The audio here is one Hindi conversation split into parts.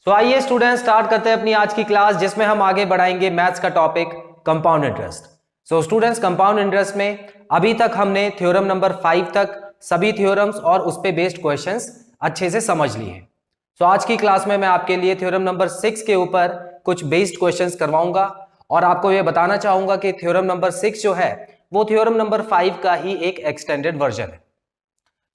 तो आइए स्टूडेंट स्टार्ट करते हैं अपनी आज की क्लास, जिसमें हम आगे बढ़ाएंगे मैथ्स का topic compound interest. So students, compound interest में अभी तक हमने थ्योरम नंबर 5 तक सभी थ्योरम्स और उस पे बेस्ड क्वेश्चंस अच्छे से समझ लिए हैं। सो आज की क्लास में मैं आपके लिए थ्योरम नंबर 6 के ऊपर कुछ बेस्ड क्वेश्चंस करवाऊंगा और आपको यह बताना चाहूंगा कि थ्योरम नंबर 6 जो है वो थ्योरम नंबर 5 का ही एक एक्सटेंडेड वर्जन है।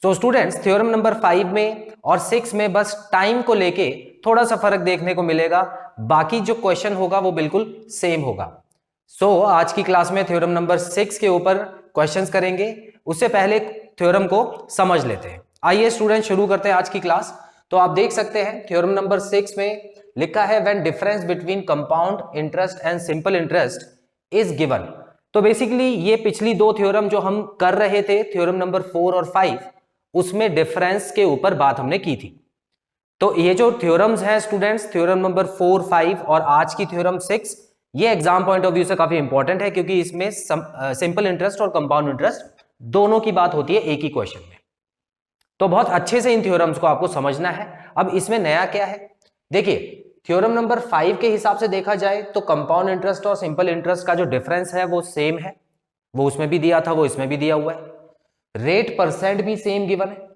तो स्टूडेंट्स, थ्योरम नंबर 5 में और 6 में बस टाइम को लेके थोड़ा सा फर्क देखने को मिलेगा, बाकी जो क्वेश्चन होगा वो बिल्कुल सेम होगा। आज की क्लास में थ्योरम नंबर 6 के ऊपर क्वेश्चंस करेंगे। उससे पहले थ्योरम को समझ लेते हैं। आइए स्टूडेंट शुरू करते हैं आज की क्लास। तो आप देख सकते हैं थ्योरम नंबर 6 में लिखा है when difference between compound interest and simple interest is given. तो बेसिकली ये पिछली दो थ्योरम जो हम कर रहे थे, थ्योरम नंबर 4 और 5, उसमें डिफरेंस के ऊपर बात हमने की थी। तो ये जो थ्योरम्स हैं स्टूडेंट्स, थ्योरम नंबर 4, 5 और आज की थ्योरम 6, ये एग्जाम पॉइंट ऑफ व्यू से काफी इंपॉर्टेंट है, क्योंकि इसमें सिंपल इंटरेस्ट और कंपाउंड इंटरेस्ट दोनों की बात होती है एक ही क्वेश्चन में। तो बहुत अच्छे से इन थ्योरम्स को आपको समझना है। अब इसमें नया क्या है, देखिए थ्योरम नंबर 5 के हिसाब से देखा जाए तो कंपाउंड इंटरेस्ट और सिंपल इंटरेस्ट का जो डिफरेंस है वो सेम है, वो उसमें भी दिया था, वो इसमें भी दिया हुआ है। रेट परसेंट भी सेम गिवन है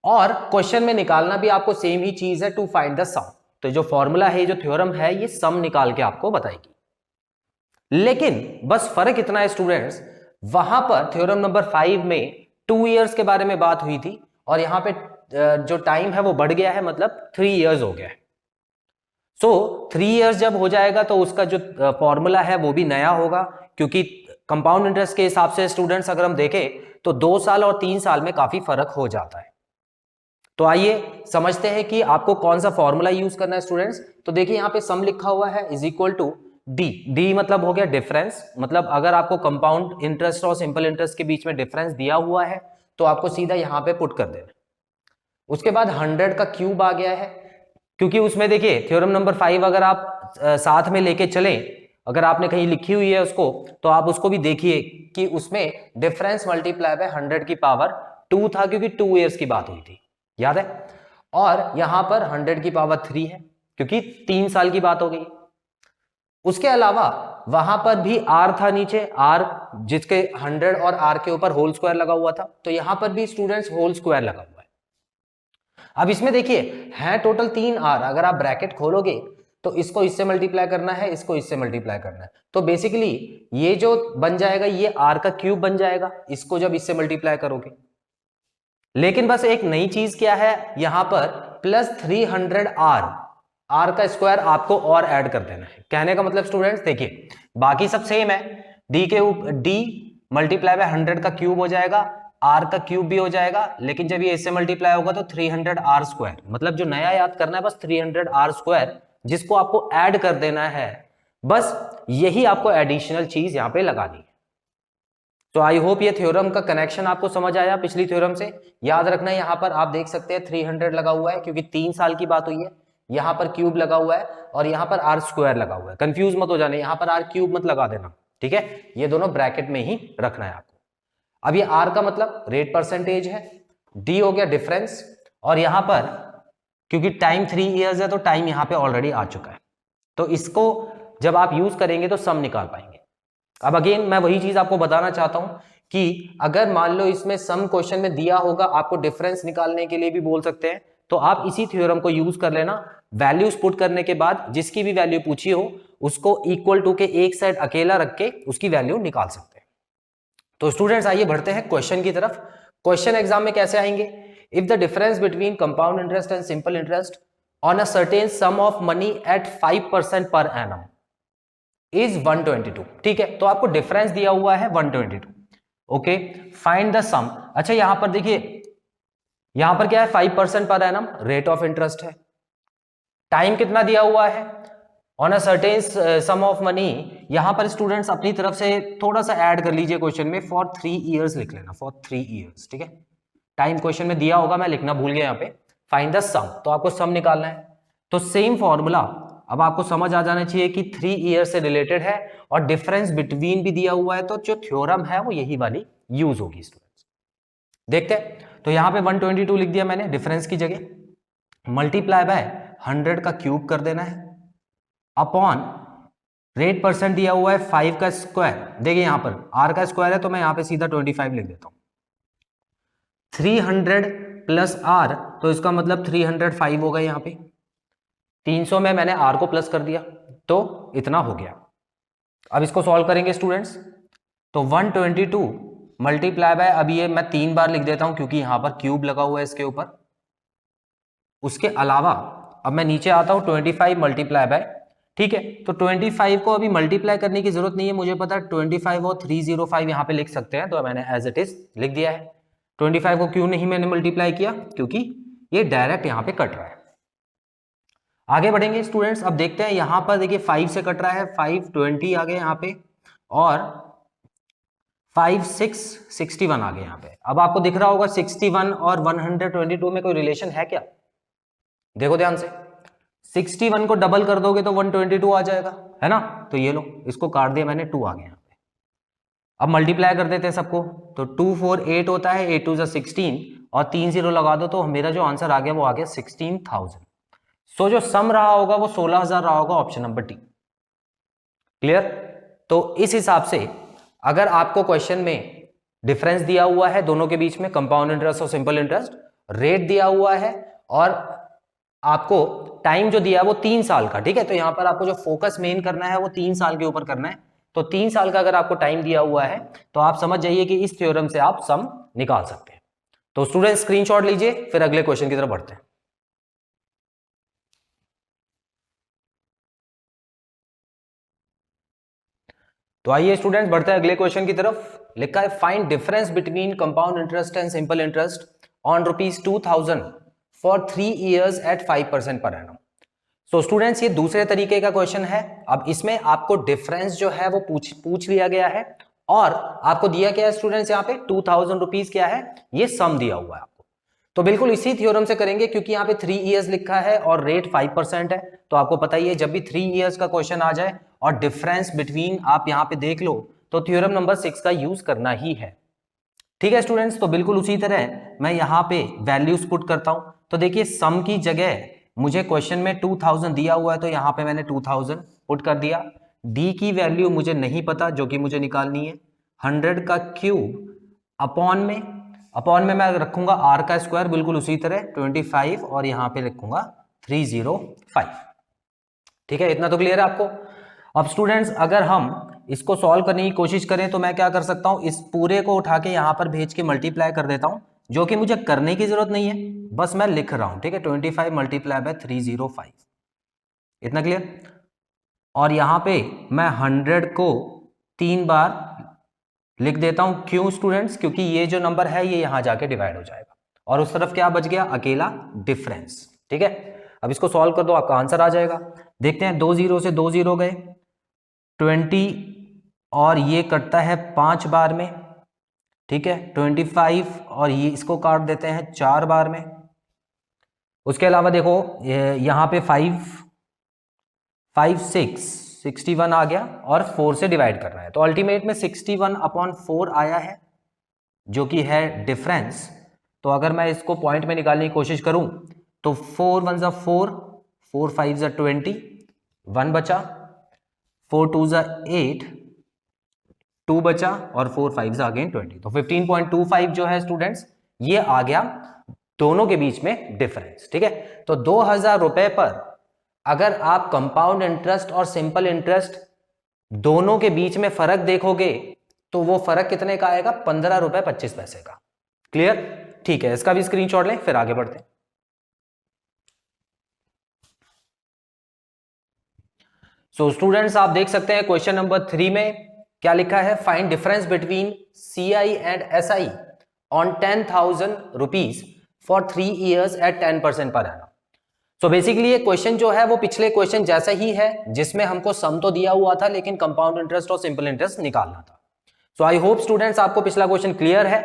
और क्वेश्चन में निकालना भी आपको सेम ही चीज है, टू फाइंड द सम। तो जो फॉर्मूला है, जो थ्योरम है, ये सम निकाल के आपको बताएगी। लेकिन बस फर्क इतना है स्टूडेंट्स, वहां पर थ्योरम नंबर 5 में 2 इयर्स के बारे में बात हुई थी और यहां पे जो टाइम है वो बढ़ गया है, मतलब 3 इयर्स हो गया है। 3 इयर्स जब हो जाएगा तो उसका जो फॉर्मूला है वो भी नया होगा, क्योंकि कंपाउंड इंटरेस्ट के हिसाब से स्टूडेंट्स अगर हम देखें तो 2 साल और 3 साल में काफी फर्क हो जाता है। तो आइए समझते हैं कि आपको कौन सा फॉर्मूला यूज करना है स्टूडेंट्स। तो देखिए यहाँ पे सम लिखा हुआ है is equal to D. D मतलब हो गया डिफरेंस, मतलब अगर आपको कंपाउंड इंटरेस्ट और सिंपल इंटरेस्ट के बीच में डिफरेंस दिया हुआ है तो आपको सीधा यहाँ पे पुट कर देना। उसके बाद 100 का क्यूब आ गया है, क्योंकि उसमें देखिए थ्योरम नंबर 5 अगर आप साथ में लेके चलें, अगर आपने कहीं लिखी हुई है उसको, तो आप उसको भी देखिए कि उसमें डिफरेंस मल्टीप्लाई बाय 100 की पावर 2 था, क्योंकि 2 इयर्स की बात हुई थी, याद है। और यहां पर 100 की पावर 3 है, क्योंकि 3 साल की बात हो गई। उसके अलावा वहां पर भी आर था नीचे, आर जिसके 100 और आर के ऊपर होल स्क्वायर लगा हुआ था, तो यहां पर भी स्टूडेंट्स होल स्क्वायर लगा हुआ है। अब इसमें देखिए है टोटल 3 आर, अगर आप ब्रैकेट खोलोगे तो इसको इससे मल्टीप्लाई करना है, इसको इससे मल्टीप्लाई करना है, तो बेसिकली ये जो बन जाएगा ये आर का क्यूब बन जाएगा, इसको जब इससे मल्टीप्लाई करोगे। लेकिन बस एक नई चीज क्या है, यहां पर प्लस 300 आर का स्क्वायर आपको और ऐड कर देना है। कहने का मतलब स्टूडेंट्स देखिए बाकी सब सेम है, डी के ऊपर डी मल्टीप्लाई बाय 100 का क्यूब हो जाएगा, आर का क्यूब भी हो जाएगा, लेकिन जब ये इससे मल्टीप्लाई होगा तो 300 आर स्क्वायर, मतलब जो नया याद करना है बस 300 आर स्क्वायर, जिसको आपको ऐड कर देना है। बस यही आपको एडिशनल चीज यहां पे लगानी है। तो आई होप ये थ्योरम का कनेक्शन आपको समझ आया पिछली थ्योरम से। याद रखना है यहाँ पर आप देख सकते हैं 300 लगा हुआ है, क्योंकि 3 साल की बात हुई है। यहाँ पर क्यूब लगा हुआ है और यहाँ पर आर स्क्वायर लगा हुआ है, कंफ्यूज मत हो जाने, यहाँ पर आर क्यूब मत लगा देना, ठीक है। ये दोनों ब्रैकेट में ही रखना है आपको। अब ये आर का मतलब रेट परसेंटेज है, डी हो गया डिफरेंस, और यहाँ पर क्योंकि टाइम 3 इयर्स है तो टाइम यहाँ पे ऑलरेडी आ चुका है, तो इसको जब आप यूज करेंगे तो सम निकाल पाएंगे। अब अगेन मैं वही चीज आपको बताना चाहता हूं कि अगर मान लो इसमें सम क्वेश्चन में दिया होगा, आपको डिफरेंस निकालने के लिए भी बोल सकते हैं, तो आप इसी थ्योरम को यूज कर लेना। वैल्यूज पुट करने के बाद जिसकी भी वैल्यू पूछी हो उसको इक्वल टू के एक साइड अकेला रख के उसकी वैल्यू निकाल सकते हैं। तो स्टूडेंट्स आइए बढ़ते हैं क्वेश्चन की तरफ। क्वेश्चन एग्जाम में कैसे आएंगे, if the difference between compound interest and simple interest on a certain some of money at 5% per annum is 122, ठीक है। तो आपको डिफरेंस दिया हुआ है 122, ओके। फाइंड द सम। अच्छा यहां पर देखिए, यहां पर क्या है, 5% per annum rate of interest है। टाइम कितना दिया हुआ है, on a certain some of money, यहां पर स्टूडेंट्स अपनी तरफ से थोड़ा सा ऐड कर लीजिए क्वेश्चन में, फॉर 3 इयर्स लिख लेना, फॉर 3 इयर्स, ठीक है। टाइम क्वेश्चन में दिया होगा, मैं लिखना भूल गया यहाँ पे। फाइंड द सम, तो आपको सम निकालना है। तो सेम फॉर्मूला अब आपको समझ आ जाना चाहिए कि 3 ईयर से रिलेटेड है और डिफरेंस बिटवीन भी दिया हुआ है, तो जो थ्योरम है वो यही वाली यूज होगी स्टूडेंट्स। देखते हैं, तो यहां पे 122 लिख दिया मैंने डिफरेंस की जगह, मल्टीप्लाई बाय 100 का क्यूब कर देना है अपॉन रेट परसेंट दिया हुआ है 5 का स्क्वायर। देखिए यहां पर r का स्क्वायर है तो मैं यहां पे सीधा 25 लिख देता हूं। 300 प्लस r तो इसका मतलब 305 होगा यहां पे। 300 में मैंने r को प्लस कर दिया तो इतना हो गया। अब इसको सॉल्व करेंगे स्टूडेंट्स, तो 122 मल्टीप्लाई बाय, अब ये मैं 3 बार लिख देता हूं क्योंकि यहां पर क्यूब लगा हुआ है इसके ऊपर। उसके अलावा अब मैं नीचे आता हूं 25 मल्टीप्लाई बाय, ठीक है, तो 25 को अभी मल्टीप्लाई करने की जरूरत नहीं है, मुझे पता है 25 और 305 यहां पे लिख सकते हैं, तो मैंने एज इट इज लिख दिया है। 25 को क्यों नहीं मैंने मल्टीप्लाई किया, क्योंकि ये डायरेक्ट यहां पे कट रहा है। आगे बढ़ेंगे स्टूडेंट्स, अब देखते हैं यहां पर देखिए 5 से कट रहा है, 5 20 आ गए यहां पे और 5 6 61 आ गए यहां पे। अब आपको दिख रहा होगा 61 और 122 में कोई रिलेशन है क्या? देखो ध्यान से, 61 को डबल कर दोगे तो 122 आ जाएगा, है ना, तो ये लो इसको काट दिया मैंने, 2 आ गया यहाँ पे। अब मल्टीप्लाई कर देते हैं सबको, तो 2 4 8 होता है, 8 2 16 और 3 0 लगा दो तो मेरा जो आंसर आ गया वो आ गया 16,000। सो जो सम रहा होगा वो 16,000 रहा होगा, ऑप्शन नंबर डी। क्लियर? तो इस हिसाब से अगर आपको क्वेश्चन में डिफरेंस दिया हुआ है दोनों के बीच में, कंपाउंड इंटरेस्ट और सिंपल इंटरेस्ट, रेट दिया हुआ है और आपको टाइम जो दिया है वो 3 साल का, ठीक है, तो यहां पर आपको जो फोकस मेन करना है वो 3 साल के ऊपर करना है। तो 3 साल का अगर आपको टाइम दिया हुआ है तो आप समझ जाइए कि इस थ्योरम से आप सम निकाल सकते हैं। तो स्टूडेंट स्क्रीनशॉट लीजिए, फिर अगले क्वेश्चन की तरफ बढ़ते हैं। तो आइए स्टूडेंट्स बढ़ते हैं अगले क्वेश्चन की तरफ। लिखा है find difference between compound interest and simple interest on ₹2,000 for 3 years at 5% per annum. So students ये दूसरे तरीके का क्वेश्चन है। अब इसमें आपको डिफरेंस जो है वो पूछ लिया गया है और आपको दिया क्या है स्टूडेंट्स, यहाँ पे 2,000 रुपीज क्या है, ये सम दिया हुआ है आपको। तो बिल्कुल इसी थ्योरम से करेंगे क्योंकि यहाँ पे 3 years लिखा है और रेट 5% है, तो आपको पता ही है जब भी 3 years का क्वेश्चन आ जाए और डिफरेंस बिटवीन आप यहाँ पे देख लो तो थ्योरम नंबर 6 का यूज करना ही है। ठीक है स्टूडेंट्स, तो बिल्कुल उसी तरह मैं यहाँ पे वैल्यूज पुट करता हूं। तो देखिए सम की जगह मुझे क्वेश्चन में 2000 दिया हुआ है तो यहाँ पे मैंने 2000 पुट कर दिया। डी की वैल्यू मुझे नहीं पता जो कि मुझे निकालनी है, 100 का क्यूब अपॉन में मैं रखूंगा आर का स्क्वायर, बिल्कुल उसी तरह 25 और यहाँ पे लिखूंगा 305। ठीक है, इतना तो क्लियर है आपको। अब स्टूडेंट्स अगर हम इसको सॉल्व करने की कोशिश करें तो मैं क्या कर सकता हूं, इस पूरे को उठा के यहां पर भेज के मल्टीप्लाई कर देता हूं, जो कि मुझे करने की जरूरत नहीं है, बस मैं लिख रहा हूं। ठीक है, 25 मल्टीप्लाई बाय 305, इतना क्लियर। और यहां पे मैं 100 को 3 बार लिख देता हूं, क्यों स्टूडेंट्स, क्योंकि ये जो नंबर है ये यहां जाके डिवाइड हो जाएगा और उस तरफ क्या बच गया, अकेला डिफरेंस। ठीक है, अब इसको सॉल्व कर दो आपका आंसर आ जाएगा। देखते हैं, 2 0 से 2 0 गए, 20 और ये कटता है 5 बार में। ठीक है, 25 और ये इसको काट देते हैं 4 बार में। उसके अलावा देखो यहाँ पे 5 6 61 आ गया और 4 से डिवाइड करना है, तो अल्टीमेट में 61/4 आया है जो कि है डिफरेंस। तो अगर मैं इसको पॉइंट में निकालने की कोशिश करूं तो 4 1 ज़ा 4, 4 5 ज़ा 20, 1 बचा, 4 2 ज़ा 8, 2 बचा और 4 5 ज़ा अगेन 20, तो 15.25 जो है स्टूडेंट्स ये आ गया दोनों के बीच में डिफरेंस। ठीक है, तो 2,000 रुपए पर अगर आप कंपाउंड इंटरेस्ट और सिंपल इंटरेस्ट दोनों के बीच में फर्क देखोगे तो वो फर्क कितने का आएगा, 15 रुपए 25 पैसे का। क्लियर? ठीक है, इसका भी स्क्रीनशॉट लें फिर आगे बढ़ते हैं। सो स्टूडेंट्स आप देख सकते हैं क्वेश्चन नंबर 3 में क्या लिखा है, find difference between CI and SI on 10,000 rupees for 3 years at 10% per annum. So basically ये क्वेश्चन जो है वो पिछले क्वेश्चन जैसा ही है जिसमें हमको सम तो दिया हुआ था लेकिन कंपाउंड इंटरेस्ट और सिंपल इंटरेस्ट निकालना था। सो आई होप स्टूडेंट्स आपको पिछला क्वेश्चन क्लियर है।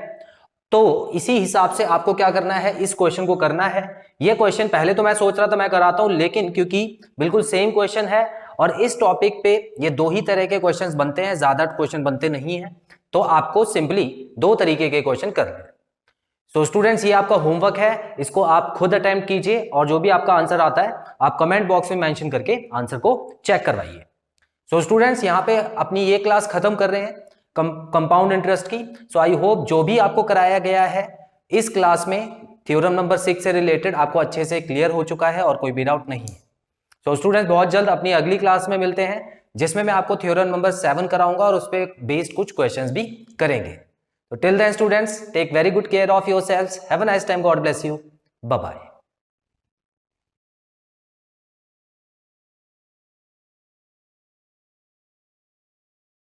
तो इसी हिसाब से आपको क्या करना है, इस क्वेश्चन को करना है। ये क्वेश्चन पहले तो मैं सोच रहा था मैं कराता हूं, लेकिन क्योंकि बिल्कुल सेम क्वेश्चन है और इस टॉपिक पे ये 2 ही तरह के क्वेश्चंस बनते हैं, ज्यादा क्वेश्चन बनते नहीं है, तो आपको सिंपली 2 तरीके के क्वेश्चन करने हैं। सो स्टूडेंट्स, ये आपका होमवर्क है, इसको आप खुद अटेम्प्ट कीजिए और जो भी आपका आंसर आता है आप कमेंट बॉक्स में मेंशन करके आंसर को चेक करवाइए। सो स्टूडेंट्स, यहाँ पे अपनी ये क्लास खत्म कर रहे हैं कंपाउंड इंटरेस्ट की। सो आई होप जो भी आपको कराया गया है इस क्लास में थ्योरम नंबर 6 से रिलेटेड आपको अच्छे से क्लियर हो चुका है और कोई भी डाउट नहीं है। सो स्टूडेंट्स, बहुत जल्द अपनी अगली क्लास में मिलते हैं जिसमें मैं आपको थ्योरम नंबर 7 कराऊंगा और उस पर बेस्ड कुछ क्वेश्चंस भी करेंगे। तो till then students, take very good care of yourselves, have a nice time, God bless you, bye bye.